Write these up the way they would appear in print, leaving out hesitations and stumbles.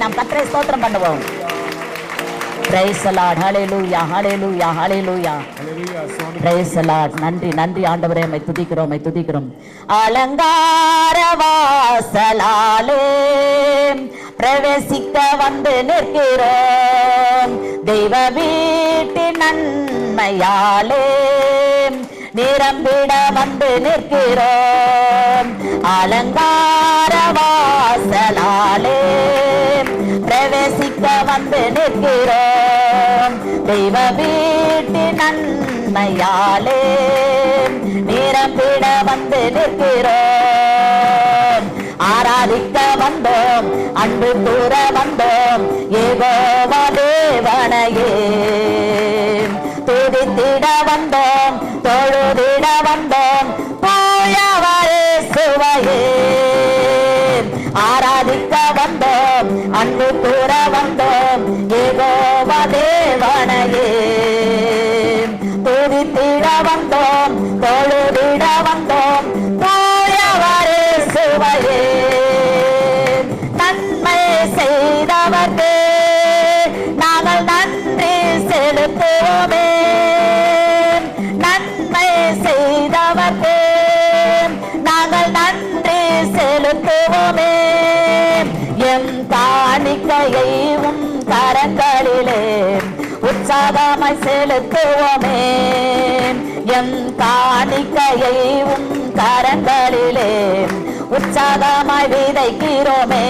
நாம் கர்த்தரை ஸ்தோத்திரம் பண்ணுவோம். Praise the Lord. Hallelujah, hallelujah, hallelujah. Praise the Lord. நன்றி நன்றி ஆண்டவரே, உம்மை துதிக்கிறோம், உம்மை துதிக்கிறோம். அலங்கார வாசலாலே பிரவேசிக்க வந்து நிற்கிறோம். தெய்வ வீட்டின் நன்மையாலே நிரம்பிட வந்து நிற்கிறோம். அலங்கார வாசலாலே பிரவேசிக்க வந்து நிற்கிறோம். தெய்வ வீட்டின் நன்மையாலே நிரம்பிட வந்து நிற்கிறோம். ஆராதிக்க வந்தோம், அன்பு கூற வந்தோம், யெகோவா தேவனையே துதித்திட வந்தோம், தொழுதிட வந்தோம், தூயவரே சுவையே. ஆராதிக்க வந்தோம், அன்பு கூற வந்தோம், யெகோவா தேவனையே துதித்திட வந்தோம், தொழுதிட வந்தோம், தூயவரே சுவையே. நன்மை செய்தவர்க்கு நாங்கள் நன்றி செலுத்துவோமே. நன்மை செய்தவர்க்கு நாங்கள் நன்றி செலுத்துவோமே. எம் காணிக்கையை உம் கரங்களிலே உற்சாகமாய் செலுத்துவோமே. எம் காணிக்கையை உம் கரங்களிலே உற்சாகமாய் விதைக்கிறோமே.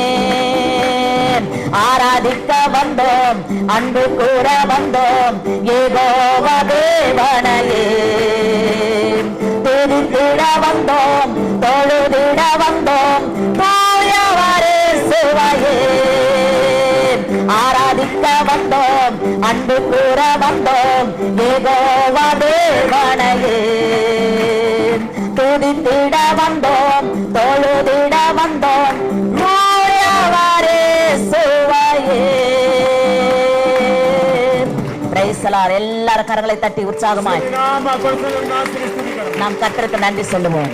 ஆராதிக்க வந்தோம், அன்பு கூற வந்தோம், யெகோவா தேவனையே துதித்திட வந்தோம், தொழுதிட வந்தோம், தூயவரே சுவையே. ஆராதிக்க வந்தோம், அன்பு கூற வந்தோம், யெகோவா தேவனையே துதித்திட வந்தோம், தொழுதிட வந்தோம், தூயவரே சுவையே. Praise the Lord. எல்லாரும் கரங்களை தட்டி உற்சாகமாய் நாம் கர்த்தருக்கு நன்றி சொல்லுவோம்.